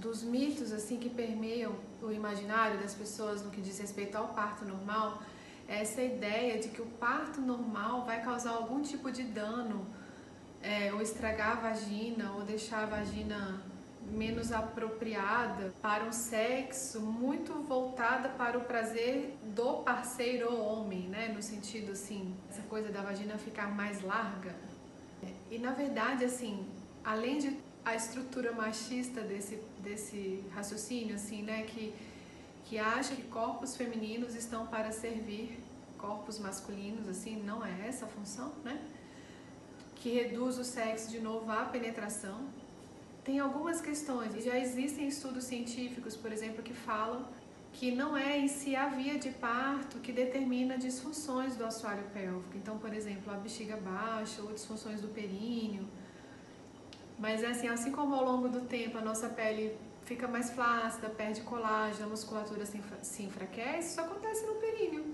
dos mitos assim que permeiam o imaginário das pessoas no que diz respeito ao parto normal, é essa ideia de que o parto normal vai causar algum tipo de dano, ou estragar a vagina, ou deixar a vagina menos apropriada para um sexo, muito voltada para o prazer do parceiro ou homem, né? No sentido assim, essa coisa da vagina ficar mais larga. E na verdade, assim, além de a estrutura machista desse raciocínio, assim, né, que acha que corpos femininos estão para servir corpos masculinos, assim, não é essa a função, né? Que reduz o sexo de novo à penetração. Tem algumas questões, e já existem estudos científicos, por exemplo, que falam que não é em si a via de parto que determina disfunções do assoalho pélvico. Então, por exemplo, a bexiga baixa ou disfunções do períneo. Mas assim como ao longo do tempo a nossa pele fica mais flácida, perde colágeno, a musculatura se enfraquece, isso acontece no períneo.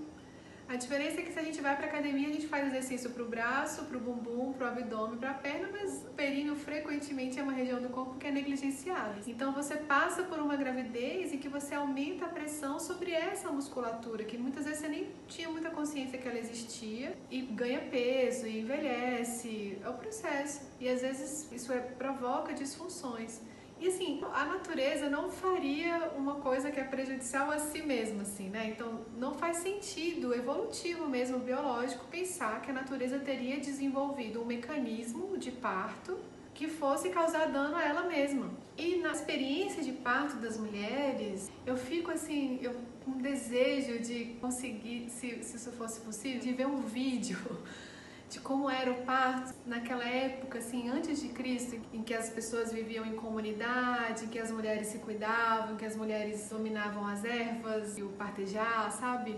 A diferença é que se a gente vai para academia, a gente faz exercício para o braço, para o bumbum, para o abdômen, para a perna, mas o períneo frequentemente é uma região do corpo que é negligenciada. Então você passa por uma gravidez em que você aumenta a pressão sobre essa musculatura, que muitas vezes você nem tinha muita consciência que ela existia, e ganha peso, e envelhece, é o processo. E às vezes isso provoca disfunções. E assim, a natureza não faria uma coisa que é prejudicial a si mesma, assim, né? Então, não faz sentido, evolutivo mesmo, biológico, pensar que a natureza teria desenvolvido um mecanismo de parto que fosse causar dano a ela mesma. E na experiência de parto das mulheres, eu fico assim, com um desejo de conseguir, se isso fosse possível, de ver um vídeo de como era o parto naquela época, assim, antes de Cristo, em que as pessoas viviam em comunidade, em que as mulheres se cuidavam, em que as mulheres dominavam as ervas e o partejar, sabe?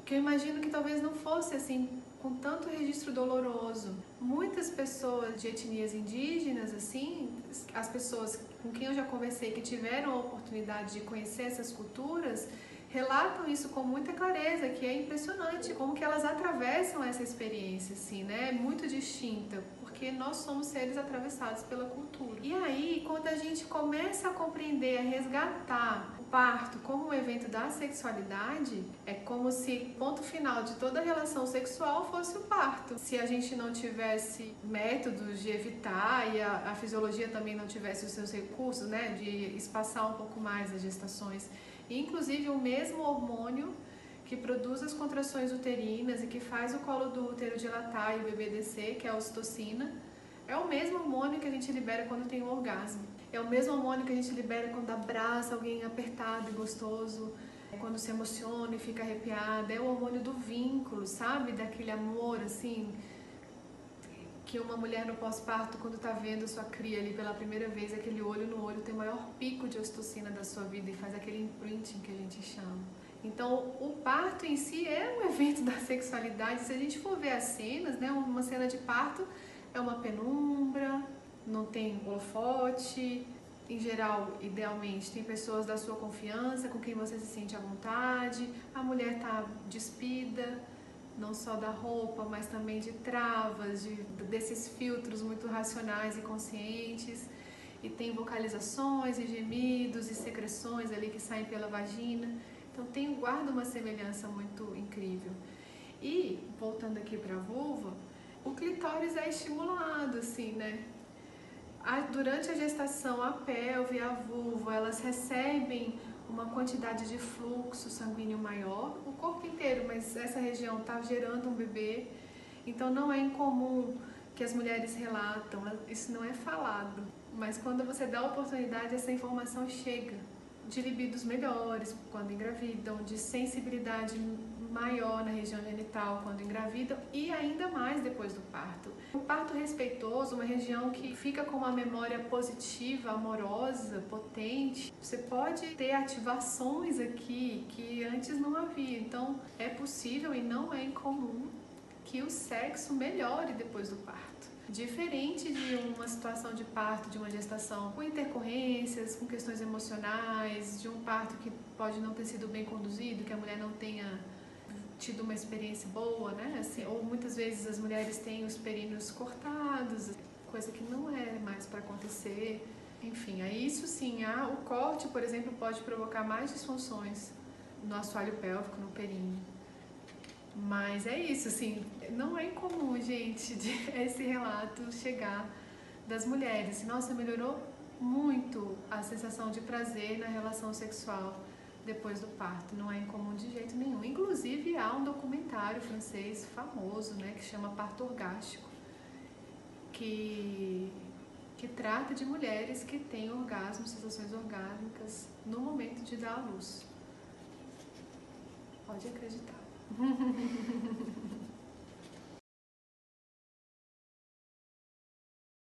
Que eu imagino que talvez não fosse assim, com tanto registro doloroso. Muitas pessoas de etnias indígenas, assim, as pessoas com quem eu já conversei que tiveram a oportunidade de conhecer essas culturas, relatam isso com muita clareza, que é impressionante como que elas atravessam essa experiência, assim, né? Muito distinta, porque nós somos seres atravessados pela cultura. E aí, quando a gente começa a compreender, a resgatar o parto como um evento da sexualidade, é como se o ponto final de toda relação sexual fosse o parto. Se a gente não tivesse métodos de evitar e a fisiologia também não tivesse os seus recursos, né, de espaçar um pouco mais as gestações, inclusive o mesmo hormônio que produz as contrações uterinas e que faz o colo do útero dilatar e o bebê descer, que é a ocitocina, é o mesmo hormônio que a gente libera quando tem um orgasmo. É o mesmo hormônio que a gente libera quando abraça alguém apertado e gostoso, quando se emociona e fica arrepiada. É o hormônio do vínculo, sabe? Daquele amor, assim, que uma mulher no pós-parto, quando está vendo sua cria ali pela primeira vez, aquele olho no olho tem o maior pico de ocitocina da sua vida e faz aquele imprinting que a gente chama. Então, o parto em si é um evento da sexualidade. Se a gente for ver as cenas, né, uma cena de parto é uma penumbra, não tem holofote. Em geral, idealmente, tem pessoas da sua confiança, com quem você se sente à vontade. A mulher está despida, não só da roupa, mas também de travas, desses filtros muito racionais e conscientes. E tem vocalizações e gemidos e secreções ali que saem pela vagina. Então guarda uma semelhança muito incrível. E, voltando aqui para a vulva, o clitóris é estimulado, assim, né? Durante a gestação, a pelve e a vulva, elas recebem uma quantidade de fluxo sanguíneo maior, o corpo inteiro, mas essa região está gerando um bebê, então não é incomum que as mulheres relatam, isso não é falado, mas quando você dá a oportunidade, essa informação chega, de libidos melhores quando engravidam, de sensibilidade maior na região genital quando engravidam e ainda mais depois do parto. O parto respeitoso, uma região que fica com uma memória positiva, amorosa, potente, você pode ter ativações aqui que antes não havia. Então é possível e não é incomum que o sexo melhore depois do parto. Diferente de uma situação de parto, de uma gestação com intercorrências, com questões emocionais, de um parto que pode não ter sido bem conduzido, que a mulher não tenha tido uma experiência boa, né? Assim, ou muitas vezes as mulheres têm os períneos cortados, coisa que não é mais para acontecer. Enfim, aí isso sim, o corte, por exemplo, pode provocar mais disfunções no assoalho pélvico, no períneo. Mas é isso, assim, não é incomum, gente, esse relato chegar das mulheres. Nossa, melhorou muito a sensação de prazer na relação sexual depois do parto. Não é incomum de jeito nenhum. Inclusive, há um documentário francês famoso, né, que chama Parto Orgástico, que trata de mulheres que têm orgasmos, sensações orgásmicas no momento de dar à luz. Pode acreditar.